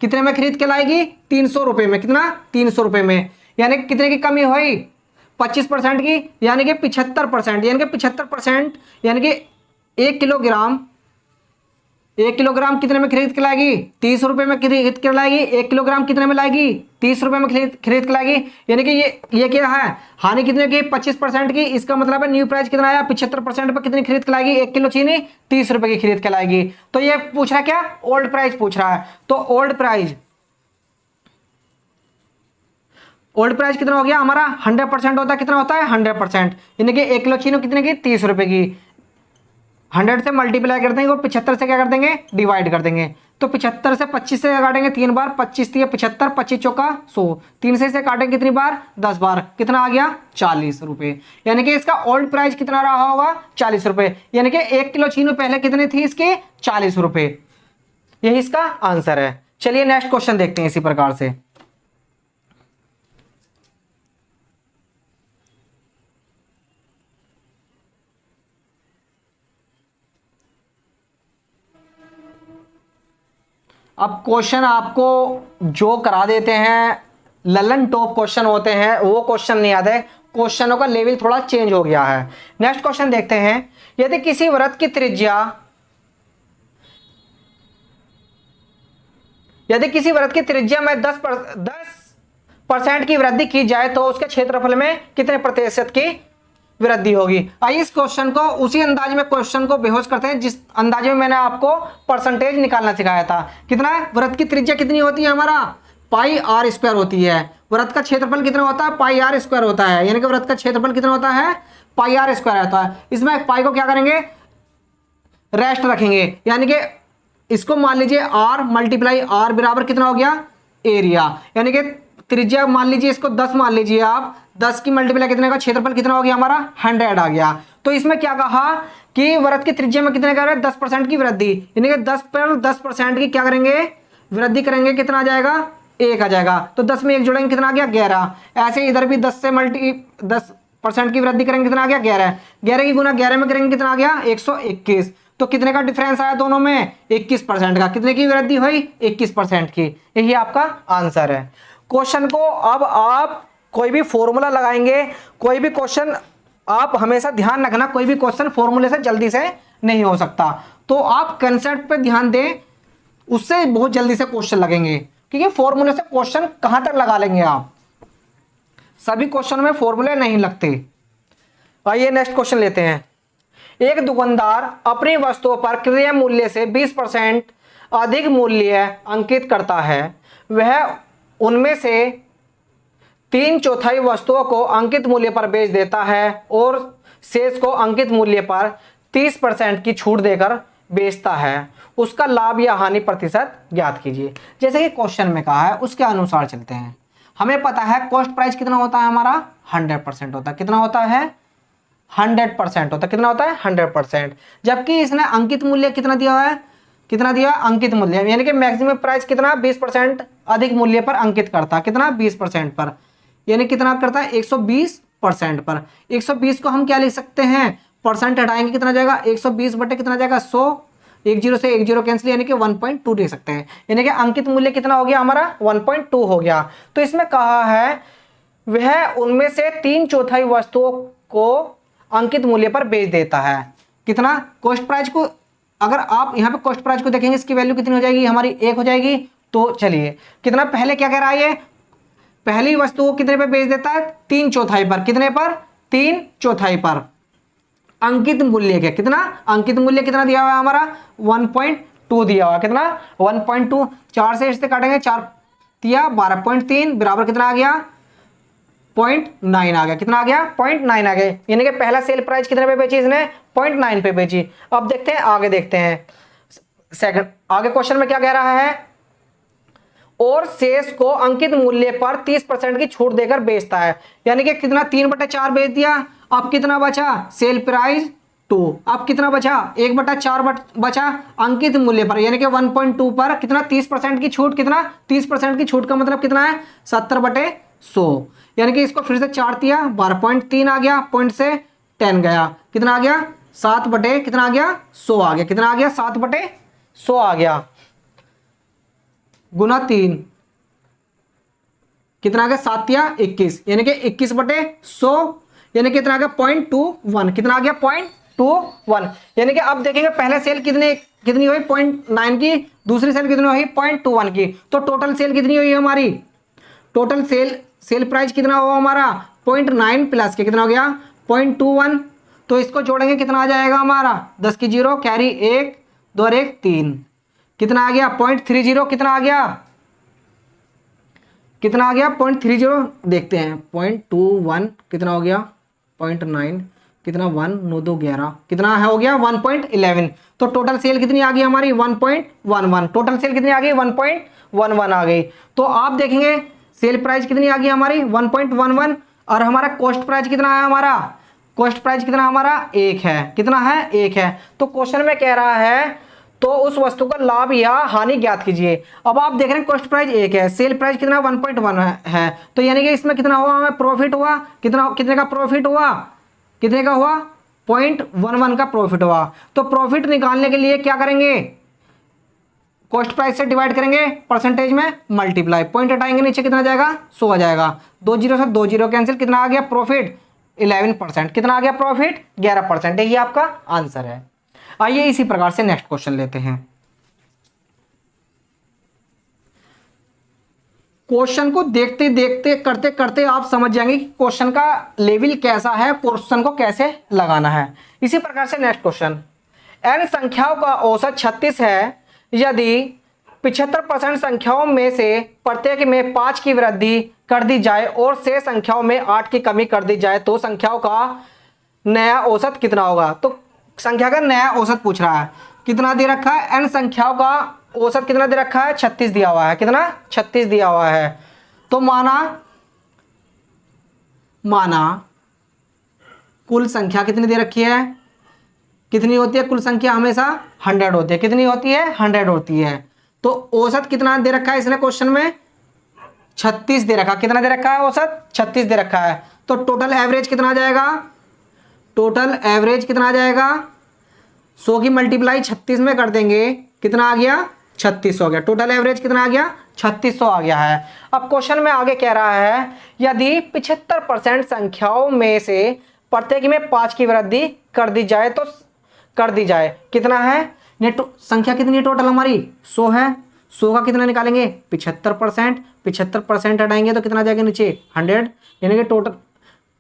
कितने में खरीद के लाएगी, 300 रुपए में। कितना 300 रुपए में, यानी कि कितने की कमी हुई 25% की, यानी कि 75%, यानी कि 75% यानी कि 1 किलोग्राम कितने में खरीद के लाएगी, 30 रुपए में खरीद के लाएगी। 1 किलोग्राम कितने में लाएगी, 30 रुपए में खरीद के लाएगी। यानी कि ये क्या है, हानि कितने की 25% की। इसका मतलब है न्यू प्राइस कितना आया, 75% पर कितनी खरीद के लाएगी, 1 किलो चीनी 30 रुपए की खरीद के लाएगी। तो ये पूछ रहा है क्या, ओल्ड प्राइस पूछ रहा है। तो ओल्ड प्राइस कितना हो गया हमारा, 100% होता है, कितना होता है 100%, यानी कि 1 किलो चीनी कितने की 30 रुपए की। 100 से मल्टीप्लाई कर देंगे और 75 से क्या कर देंगे, डिवाइड कर देंगे। तो 75 से 25 से काटेंगे 3 बार, 25 3 75, 25 चौका 100, 3 से इसे काटेंगे कितनी बार, 10 बार, कितना आ गया 40 रुपए। यानी कि इसका ओल्ड प्राइस कितना रहा होगा, 40 रुपए। यानी कि 1 किलो चीनी पहले कितनी थी इसके, 40 रुपए। यही इसका आंसर है। चलिए नेक्स्ट क्वेश्चन देखते हैं इसी प्रकार से। अब क्वेश्चन आपको जो करा देते हैं, ललन टॉप क्वेश्चन होते हैं, वो क्वेश्चन नहीं आते, क्वेश्चनों का लेवल थोड़ा चेंज हो गया है। नेक्स्ट क्वेश्चन देखते हैं, यदि किसी वृत्त की त्रिज्या में 10% की वृद्धि की जाए तो उसके क्षेत्रफल में कितने प्रतिशत की वृद्धि होगी। आइए इस क्वेश्चन को उसी अंदाज में क्वेश्चन को बेहोश करते हैं जिस अंदाज में मैंने आपको परसेंटेज निकालना सिखाया था। कितना है, वृत्त की त्रिज्या कितनी होती है हमारा, पाई आर स्क्वायर होती है। वृत्त का क्षेत्रफल कितना होता है, पाई आर स्क्वायर होता है, यानी कि वृत्त का क्षेत्रफल कितना होता है, पाई आर स्क्वायर होता है। इसमें पाई को क्या करेंगे, रेस्ट रखेंगे, यानी कि इसको मान लीजिए आर मल्टीप्लाई आर बराबर कितना हो गया, एरिया, यानी कि त्रिज्या मान लीजिए इसको 10 मान लीजिए आप, 10 की मल्टीप्लाई कितने का, क्षेत्रफल कितना हो गया हमारा 100 आ गया। तो इसमें क्या कहा कि वृत्त की त्रिज्या में कितने कर रहे हैं, 10% की वृद्धि, यानी कि 10 पर 10% की क्या करेंगे, वृद्धि करेंगे, कितना आ जाएगा, 1 आ जाएगा। तो 10 में 1 जोड़ेंगे कितना आ गया, 11। ऐसे इधर भी 10 से 10% की वृद्धि करेंगे कितना आ गया, 11। 11 की गुना 11 में करेंगे कितना आ गया, 121। तो कितने का डिफरेंस आया दोनों में, 21% का। कितने की वृद्धि हुई, 21% की। यही आपका आंसर है। क्वेश्चन को अब आप कोई भी फॉर्मूला लगाएंगे, कोई भी क्वेश्चन आप हमेशा ध्यान रखना, कोई भी क्वेश्चन फॉर्मूले से जल्दी से नहीं हो सकता। तो आप कंसेप्ट पे ध्यान दें, उससे बहुत जल्दी से क्वेश्चन लगेंगे, क्योंकि फॉर्मूले से क्वेश्चन कहां तक लगा लेंगे आप, सभी क्वेश्चन में फॉर्मूले नहीं लगते। आइए नेक्स्ट क्वेश्चन लेते हैं। एक दुकानदार अपनी वस्तुओं पर क्रय मूल्य से 20% अधिक मूल्य अंकित करता है। वह उनमें से 3/4 वस्तुओं को अंकित मूल्य पर बेच देता है और शेष को अंकित मूल्य पर 30% की छूट देकर बेचता है। उसका लाभ या हानि प्रतिशत ज्ञात कीजिए। जैसे कि क्वेश्चन में कहा है उसके अनुसार चलते हैं। हमें पता है कॉस्ट प्राइस कितना होता है हमारा, 100% होता है। कितना होता है, 100% होता है। कितना होता है, 100%। जबकि इसने अंकित मूल्य कितना दिया हुआ है, कितना दिया, अंकित मूल्य, यानी कि मैक्सिमम प्राइस कितना, 20% अधिक मूल्य पर अंकित करता है। कितना, 20% पर, यानी कितना करता है, 120% पर। 120 को हम क्या लिख सकते हैं, परसेंट हटाएंगे कितना जाएगा, 120 बटे कितना जाएगा, 100। 10 से 10 कैंसिल, यानी कि 1.2 लिख सकते हैं। यानी कि अंकित मूल्य कितना हो गया हमारा, 1.2 हो गया। तो इसमें कहा है वह उनमें से 3/4 वस्तुओं को अंकित मूल्य पर बेच देता है। कितना, कॉस्ट प्राइस को, अगर आप यहाँ पे कॉस्ट प्राइस को देखेंगे इसकी वैल्यू कितनी हो जाएगी हमारी, 1 हो जाएगी। तो चलिए कितना, पहले क्या कह रहा है ये, पहली वस्तु को कितने पे बेच देता है, 3/4 पर। कितने पर, 3/4 पर अंकित मूल्य के, कितना, अंकित मूल्य कितना दिया हुआ है हमारा, 1.2 दिया हुआ। कितना, 1.2। 4 से इससे काटेंगे, 4 दिया 12.3 बराबर कितना आ गया, 0.9 आ गया। कितना आ गया, 0.9 आ गया। यानी कि पहला सेल प्राइस कितने पे बेची इसने, 0.9 पे बेची। अब देखते हैं आगे, देखते हैं सेकंड, आगे क्वेश्चन में क्या कह रहा है, और शेष को अंकित मूल्य पर 30% की छूट देकर बेचता है। यानी कि कितना, 3/4 बेच दिया। अब कितना बचा, सेल प्राइस 2। अब कितना बचा, 1/4 बचा अंकित मूल्य पर, यानी कि 1.2 पर कितना, 30% की छूट। कितना, 30% की छूट का मतलब कितना है, 70/100। यानी कि इसको फिर से 4 दिया, 12.3 आ गया, पॉइंट से 10 गया। कितना आ गया, 7 बटे कितना आ गया, 100 आ गया। कितना आ गया, 7/100 आ गया, गुना 3 कितना आ गया, 7 या 21, यानी कि 21/100, यानी कि कितना आ गया, 0.21। कितना आ गया, 0.21। यानी कि अब देखेंगे पहले सेल कितनी हुई, 0.9 की, दूसरी सेल कितनी हुई, 0.21 की। तो टोटल सेल कितनी हुई हमारी, टोटल सेल प्राइस कितना हुआ हमारा, 0.9 प्लस के कितना हो गया, 0.21। तो इसको जोड़ेंगे कितना आ जाएगा हमारा, 10 की 0 कैरी 1, 2 और 1 3, कितना आ गया, 0.30। कितना आ गया, कितना आ गया, 0.30। देखते हैं, 0.21 कितना हो गया, 0.9 कितना, 1 9 2 11, कितना है हो गया, 1.11। तो टोटल सेल कितनी आ गई हमारी, 1.11। टोटल सेल कितनी आ गई, 1.11 आ गई। तो आप देखेंगे सेल प्राइस कितनी आ गई हमारी, 1.11, और हमारा कॉस्ट प्राइस कितना है, हमारा कॉस्ट प्राइस कितना हमारा 1 है। कितना है, 1 है। तो क्वेश्चन में कह रहा है तो उस वस्तु का लाभ या हानि ज्ञात कीजिए। अब आप देख रहे हैं कॉस्ट प्राइस 1 है, सेल प्राइस कितना 1.1 है। तो यानी कि इसमें कितना हुआ, हमें प्रॉफिट हुआ, कितने का प्रॉफिट हुआ, कितने का हुआ, 0.11 का प्रॉफिट हुआ। तो प्रॉफिट निकालने के लिए क्या करेंगे, कॉस्ट प्राइस से डिवाइड करेंगे, परसेंटेज में मल्टीप्लाई, पॉइंट हटाएंगे, नीचे कितना जाएगा, 100 आ जाएगा। 2 0 से 2 0 कैंसिल, कितना आ गया, प्रॉफिट 11%। कितना आ गया, प्रॉफिट 11%। यही आपका आंसर है। आइए इसी प्रकार से नेक्स्ट क्वेश्चन लेते हैं। क्वेश्चन को देखते देखते करते करते आप समझ जाएंगे कि क्वेश्चन का लेवल कैसा है, क्वेश्चन को कैसे लगाना है। इसी प्रकार से नेक्स्ट क्वेश्चन, n संख्याओं का औसत 36 है, यदि 75% संख्याओं में से प्रत्येक में 5 की वृद्धि कर दी जाए और शेष संख्याओं में 8 की कमी कर दी जाए तो संख्याओं का नया औसत कितना होगा। तो संख्या का नया औसत पूछ रहा है, कितना दे रखा है, n संख्याओं का औसत कितना दे रखा है, 36 दिया हुआ है, कितना 36 दिया हुआ है। तो माना कुल संख्या कितनी दे रखी है, कितनी होती है कुल संख्या, हमेशा 100 होती है, कितनी होती है 100 होती है। तो औसत कितना दे रखा है इसने क्वेश्चन में, 36 दे रखा, कितना दे रखा है औसत 36 दे रखा है। तो टोटल एवरेज कितना आ जाएगा, टोटल एवरेज कितना आ जाएगा, 100 की मल्टीप्लाई 36 में कर देंगे, कितना आ गया 3600 आ गया। टोटल एवरेज कितना आ गया 3600 आ गया है। अब क्वेश्चन में आगे कह रहा है यदि 75% संख्याओं में से प्रत्येक में 5 की वृद्धि कर दी जाए तो कर दी जाए, कितना है संख्या कितनी है टोटल हमारी 100 है, 100 का कितना निकालेंगे 75%, 75% हटाएंगे तो कितना आ जाएगा नीचे 100, यानी कि टोटल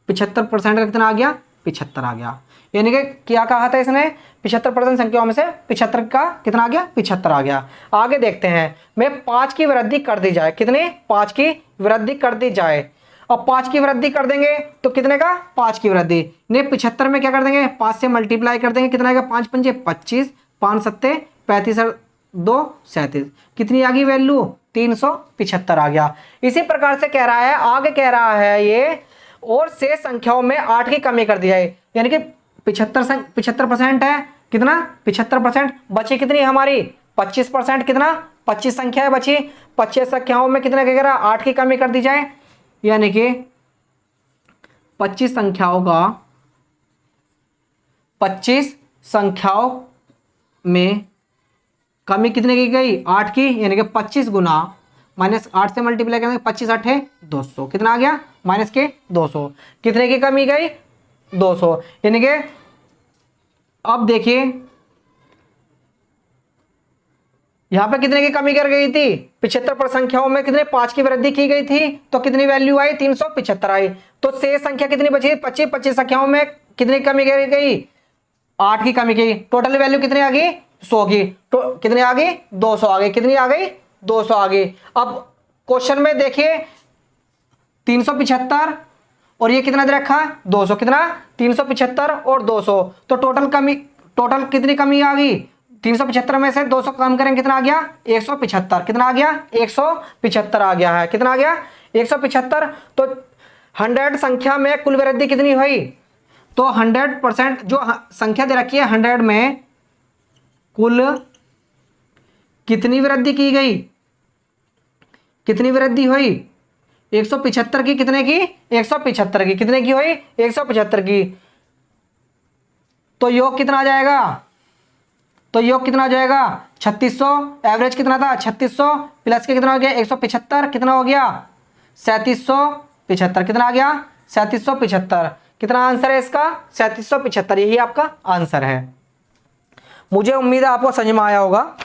75% का कितना आ गया 75 आ गया। यानी कि क्या कहा था इसने, 75% संख्याओं में से 75 का कितना आ गया 75 आ गया। आगे देखते हैं, मैं 5 की वृद्धि कर दी जाए, कितने 5 की वृद्धि कर दी जाए। अब 5 की वृद्धि कर देंगे तो कितने का 5 की वृद्धि ने 75 में क्या कर देंगे 5 से मल्टीप्लाई कर देंगे, कितना आएगा 5 पंजे 25, 5 सत्ते 35 और 2 37, कितनी आ गई वैल्यू 375 आ गया। इसी प्रकार से कह रहा है, आगे कह रहा है ये और शेष संख्याओं में 8 की कमी कर दी जाए, यानी कि 75% है, कितना 75%, बची कितनी हमारी 25%, कितना 25 संख्या है बची, 25 संख्याओं में कितना कह रहा 8 की कमी कर दी जाए, यानी कि 25 संख्याओं में कमी कितने की गई 8 की, यानी कि 25 गुना -8 से मल्टीप्लाई करेंगे 25 8 है 200, कितना आ गया माइनस के 200, कितने की कमी गई 200। यानी कि अब देखिए यहां पे कितने की कमी कर गई थी 75 संख्याओं में कितने 5 की वृद्धि की गई थी तो कितनी वैल्यू आई 375 आई। तो शेष संख्या कितनी बची 25 संख्याओं में कितनी कमी कर गई 8 की कमी की, टोटल वैल्यू कितनी आ गई 100 की, तो कितनी आ गई 200 आ गई, कितनी आ गई 200 आ गई। अब क्वेश्चन में देखिए 375 और ये कितना दे रखा 200, कितना 375 और 200, तो टोटल कितनी कमी आ गई 375 में से 200 कम करेंगे कितना आ गया 175, कितना आ गया 175 आ गया है, कितना आ गया 175। तो 100 संख्या में कुल वृद्धि कितनी हुई, तो 100% जो संख्या दे रखी है 100 में कुल कितनी वृद्धि की गई, कितनी वृद्धि हुई 175 की, कितने की 175 की, कितने की हुई 175 की। तो योग कितना आ जाएगा, तो योग कितना आ जाएगा 3600, एवरेज कितना था 3600 प्लस के कितना हो गया 175, कितना हो गया 3775, कितना आ गया 3775, कितना आंसर है इसका 3775, यही आपका आंसर है। मुझे उम्मीद है आपको समझ में आया होगा।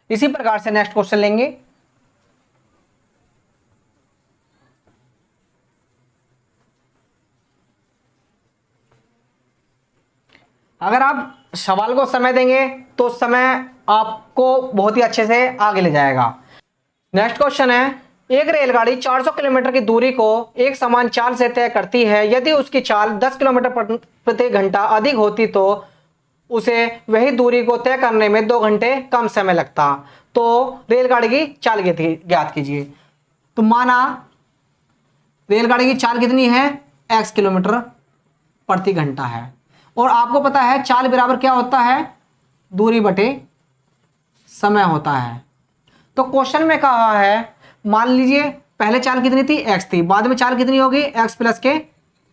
इसी प्रकार से नेक्स्ट क्वेश्चन लेंगे, अगर आप सवाल को समय देंगे तो समय आपको बहुत ही अच्छे से आगे ले जाएगा। नेक्स्ट क्वेश्चन है, एक रेलगाड़ी 400 किलोमीटर की दूरी को एक समान चाल से तय करती है, यदि उसकी चाल 10 किलोमीटर प्रति घंटा अधिक होती तो उसे वही दूरी को तय करने में 2 घंटे कम समय लगता। तो रेलगाड़ी की चाल ज्ञात कीजिए। तो माना रेलगाड़ी की चाल कितनी है x किलोमीटर प्रति घंटा है, और आपको पता है चाल बराबर क्या होता है दूरी बटे समय होता है। तो क्वेश्चन में कहा है मान लीजिए पहले चाल कितनी थी x थी, बाद में चाल कितनी हो गई x प्लस के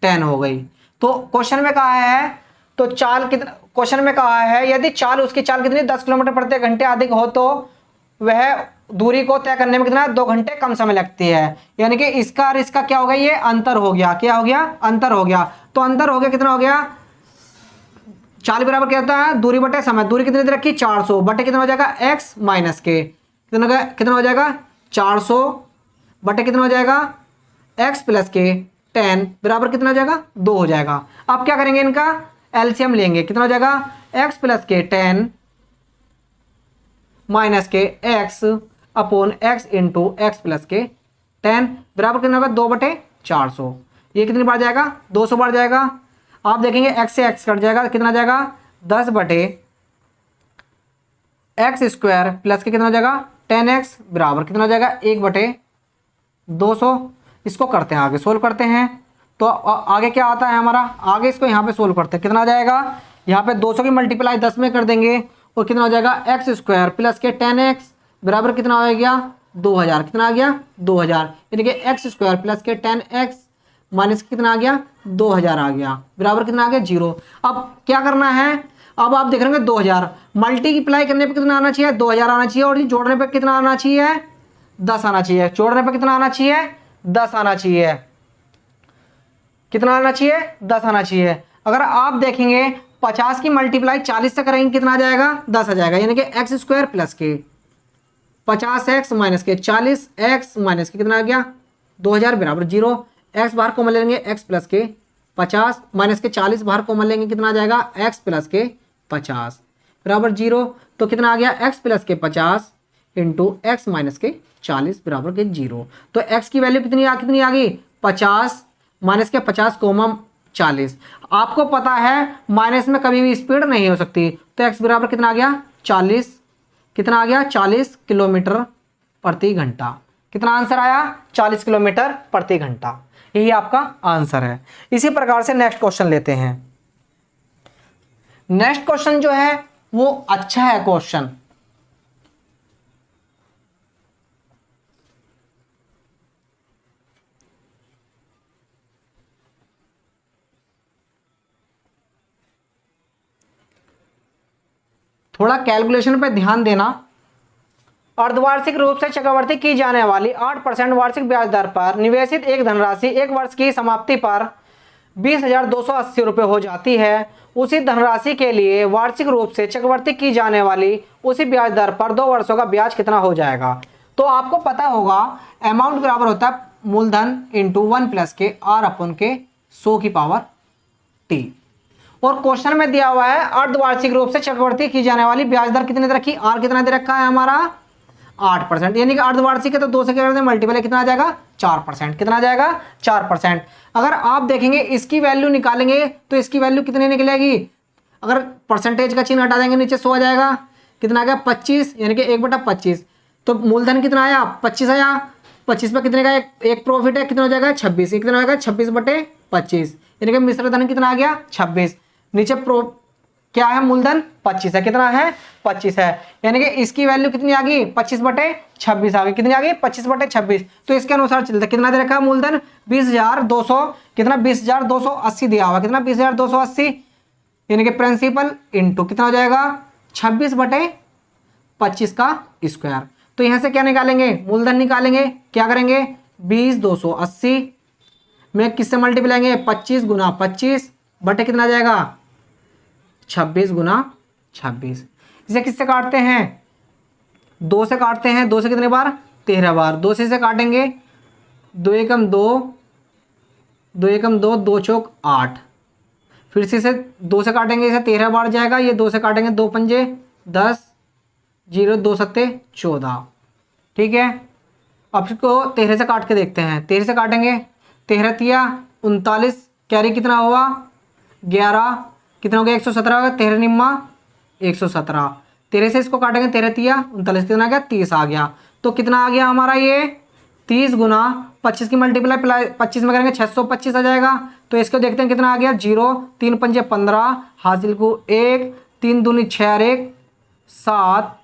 10 हो गई। तो क्वेश्चन में कहा है तो चाल कितना, क्वेश्चन में कहा है यदि चाल उसकी चाल कितनी 10 किलोमीटर प्रति घंटे अधिक हो तो वह दूरी को तय करने में कितना 2 घंटे कम समय लगती है। यानी कि इसका और इसका क्या हो गया, ये अंतर हो गया, क्या हो गया अंतर हो गया। तो अंतर हो गया कितना हो गया 40 बराबर क्या होता है, दूरी बटे समय, दूरी कितनी दे रखी 400 बटे कितना हो जाएगा x माइनस के, कितना हो जाएगा 400 बटे कितना हो जाएगा x प्लस के 10 बराबर कितना हो जाएगा 2 हो जाएगा। अब क्या करेंगे, इनका एलसीएम लेंगे, कितना हो जाएगा x प्लस के 10 माइनस के x upon x into x plus के 10 बराबर कितना होगा 2 बटे 400। ये कितनी बार जाएगा 200 बार जाएगा। आप देखेंगे x से x कट जाएगा, कितना जाएगा 10 बटे एक्स स्क्वायर प्लस के कितना हो जाएगा 10x बराबर कितना हो जाएगा 1 बटे 200। इसको करते हैं आगे, सोल्व करते हैं। तो आगे क्या आता है हमारा, आगे इसको यहाँ पे सोल्व करते हैं, कितना आ जाएगा यहाँ पे 200 की मल्टीप्लाई 10 में कर देंगे और कितना हो जाएगा एक्स स्क्वायर प्लस के 10x बराबर कितना हो गया 2000, कितना आ गया 2000, यानी कि एक्स स्क्वायर प्लस के 10x माइनस कितना आ गया 2000 आ गया बराबर कितना आ गया 0। अब क्या करना है, अब आप देख रहे होंगे 2000 मल्टीप्लाई करने पे कितना आना चाहिए 2000 आना चाहिए, और जोड़ने पे कितना आना चाहिए 10 आना चाहिए। जोड़ने पे कितना आना चाहिए 10 आना चाहिए, कितना आना चाहिए 10 आना चाहिए। अगर आप देखेंगे 50 की मल्टीप्लाई 40 से करेंगे कितना आ जाएगा 10 आ जाएगा, यानी कि एक्स स्क्वायर प्लस के 50x माइनस के 40x माइनस के कितना आ गया 2000 बराबर 0। एक्स बाहर कॉमन लेंगे x प्लस के 50 माइनस के 40 बाहर कॉमन लेंगे कितना आ जाएगा x प्लस के 50 बराबर 0। तो कितना आ गया x प्लस के 50 इंटू एक्स माइनस के 40 बराबर के 0। तो x की वैल्यू कितनी आ गई 50 माइनस के 50 कोमा 40। आपको पता है माइनस में कभी भी स्पीड नहीं हो सकती, तो x बराबर कितना आ गया 40, कितना आ गया 40 किलोमीटर प्रति घंटा। कितना आंसर आया 40 किलोमीटर प्रति घंटा, यही आपका आंसर है। इसी प्रकार से नेक्स्ट क्वेश्चन लेते हैं। नेक्स्ट क्वेश्चन जो है वो अच्छा है क्वेश्चन। थोड़ा कैलकुलेशन पे ध्यान देना। अर्धवार्षिक रूप से चक्रवृद्धि की जाने वाली 8% वार्षिक ब्याज दर पर निवेशित एक धनराशि एक वर्ष की समाप्ति पर 20,280 रुपये हो जाती है। उसी धनराशि के लिए वार्षिक रूप से चक्रवृद्धि की जाने वाली उसी ब्याज दर पर 2 वर्षों का ब्याज कितना हो जाएगा। तो आपको पता होगा अमाउंट बराबर होता है मूलधन इंटू 1 प्लस के आर अपन के 100 की पावर टी। और क्वेश्चन में दिया हुआ है अर्धवार्षिक रूप से चक्रवृद्धि की जाने वाली ब्याज दर कितने दे रखी, आर कितना दे रखा है हमारा 8%, यानी कि अर्धवार्षिक है तो 2 से क्या करते हैं मल्टीप्लाई कितना आ जाएगा 4%, कितना आ जाएगा 4%। अगर आप देखेंगे इसकी वैल्यू निकालेंगे तो इसकी वैल्यू कितनी निकलेगी, अगर परसेंटेज का चिन्ह हटा देंगे नीचे 100 आ जाएगा, कितना आ गया 25, यानी कि 1/25। तो मूलधन कितना आया 25 आया, 25 पर कितने का एक प्रॉफिट है कितना हो जाएगा 26, कितना हो जाएगा 26/25, यानी कि मिश्र धन कितना आ गया 26। नीचे क्या है मूलधन 25 है, कितना है 25 है, यानी कि इसकी वैल्यू कितनी आ गई 25/26 आ गई, कितनी आ गई 25/26। तो इसके अनुसार चलता कितना दे रखा है मूलधन 20,200, कितना 20,280 दिया हुआ, कितना 20,280, यानी कि प्रिंसिपल इंटू कितना हो जाएगा 26/25 का स्क्वायर। तो यहां से क्या निकालेंगे मूलधन निकालेंगे, क्या करेंगे 20,280 में किससे मल्टीप्लाई लेंगे 25 गुना 25 बटे कितना आ जाएगा 26 गुना 26। इसे किससे काटते हैं 2 से काटते हैं, 2 से कितने बार 13 बार, 2 से काटेंगे 2 एकम 2, 2 एकम 2, 2 चौक 8, फिर से इसे 2 से काटेंगे, इसे 13 बार जाएगा, ये 2 से काटेंगे 2 पंजे 10, 0 2 सत्ते 14, ठीक है। अब इसको 13 से काट के देखते हैं, 13 से काटेंगे 13 तिया 39, कैरी कितना हुआ 11, कितना हो गया 117 होगा, 13 निम्मा 117, 13 से इसको काटेंगे 13 तिया 39, कितना आ गया 30 आ गया। तो कितना आ गया हमारा ये 30 गुना 25 की मल्टीप्लाई 25 में करेंगे 625 आ जाएगा। तो इसको देखते हैं कितना आ गया 0, 3 पंजे 15, हासिल को 1, 3 दूनी 6 और 1 7,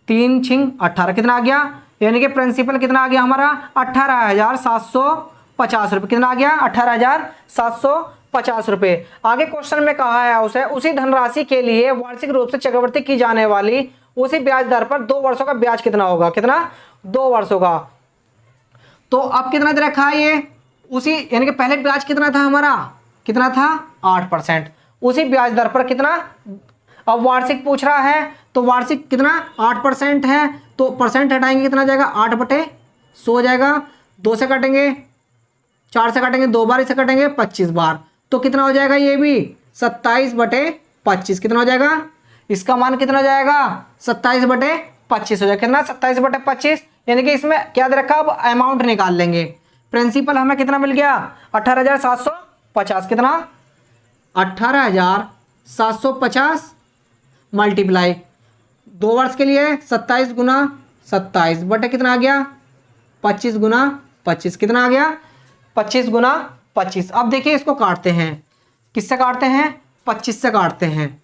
3 छिंग 18, कितना आ गया, यानी कि प्रिंसिपल कितना आ गया हमारा 18,750 रुपये, कितना आ गया 18,750 रुपये। आगे क्वेश्चन में कहा है उसे उसी धनराशि के लिए वार्षिक रूप से चक्रवृद्धि की जाने वाली उसी ब्याज दर पर 2 वर्षों का ब्याज कितना होगा, कितना 2 वर्षों का। तो अब कितना दे रखा है ये उसी, यानी कि पहले ब्याज कितना था हमारा, कितना था 8%, उसी ब्याज दर पर कितना, अब वार्षिक पूछ रहा है तो वार्षिक कितना 8% है, तो परसेंट हटाएंगे कितना हो जाएगा 8/100 हो जाएगा। 2 से काटेंगे, 4 से काटेंगे, 2 बार इसे काटेंगे 25 बार, तो कितना हो जाएगा ये भी 27/25 कितना हो जाएगा, इसका मान कितना हो जाएगा 27/25 हो जाएगा। कितना 27/25, यानी कि इसमें क्या दे रखा, अब अमाउंट निकाल लेंगे। प्रिंसिपल हमें कितना मिल गया 18,750, कितना 18,750 मल्टीप्लाई 2 वर्ष के लिए 27 गुना 27 बटे कितना आ गया 25 गुना 25, कितना आ गया 25 गुना 25। अब देखिए इसको काटते हैं, किससे काटते हैं 25 से काटते हैं।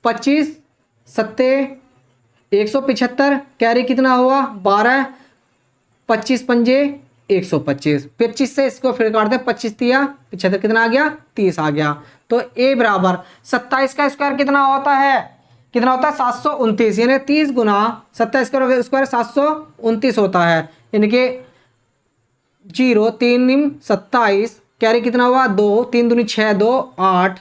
25 सत्ते 175, कैरी कितना हुआ 12, 25 पंजे 125, 25 से इसको फिर काट दे, 25 तिया 75, कितना आ गया 30 आ गया। तो ए बराबर 27 का स्क्वायर कितना होता है, कितना होता है 729, यानी 30 गुना 27 का स्क्वायर 729 होता है, यानी कि 0 3 निम 27, कैरी कितना हुआ 2, 3 दूनी 6, 2 8,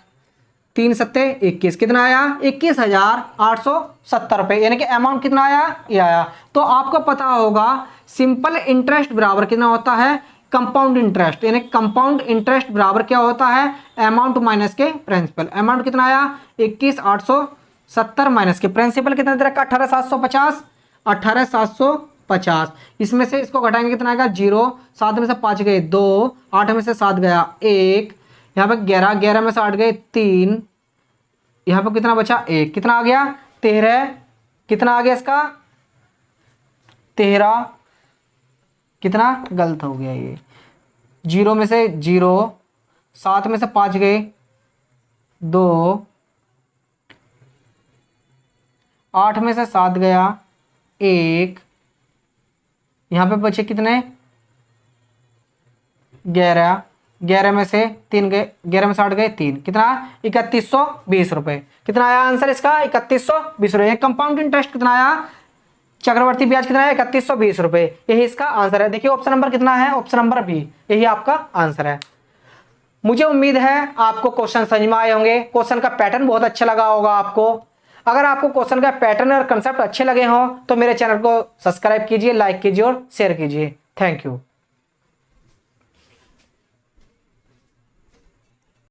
3 सत्ते 21, कितना आया 21,870 रुपये, यानी कि अमाउंट कितना आया ये आया। तो आपको पता होगा सिंपल इंटरेस्ट बराबर कितना होता है कंपाउंड इंटरेस्ट, यानी कंपाउंड इंटरेस्ट बराबर क्या होता है अमाउंट माइनस के प्रिंसिपल। अमाउंट कितना आया 21,870 माइनस के प्रिंसिपल कितना दे रखा 18,750, 18,750, इसमें से इसको घटाएंगे कितना आएगा 0, 7 में से 5 गए 2, 8 में से 7 गया 1, यहाँ पे 11, 11 में से 8 गए 3, यहाँ पे कितना बचा 1, कितना आ गया 13, कितना आ गया इसका 13, कितना गलत हो गया ये 0 में से 0, 7 में से 5 गए 2, 8 में से 7 गया 1, यहाँ पे बचे कितने 11, 11 में से 3 गए, 11 में से 8 गए 3, कितना 3120 रुपये, कितना आया आंसर इसका 3120 रुपये। कंपाउंड इंटरेस्ट कितना आया, चक्रवर्ती ब्याज कितना है 3120 रुपये, यही इसका आंसर है। देखिए ऑप्शन नंबर कितना है, ऑप्शन नंबर बी, यही आपका आंसर है। मुझे उम्मीद है आपको क्वेश्चन समझ में आए होंगे, क्वेश्चन का पैटर्न बहुत अच्छा लगा होगा आपको। अगर आपको क्वेश्चन का पैटर्न और कंसेप्ट अच्छे लगे हों तो मेरे चैनल को सब्सक्राइब कीजिए, लाइक कीजिए और शेयर कीजिए। Thank you.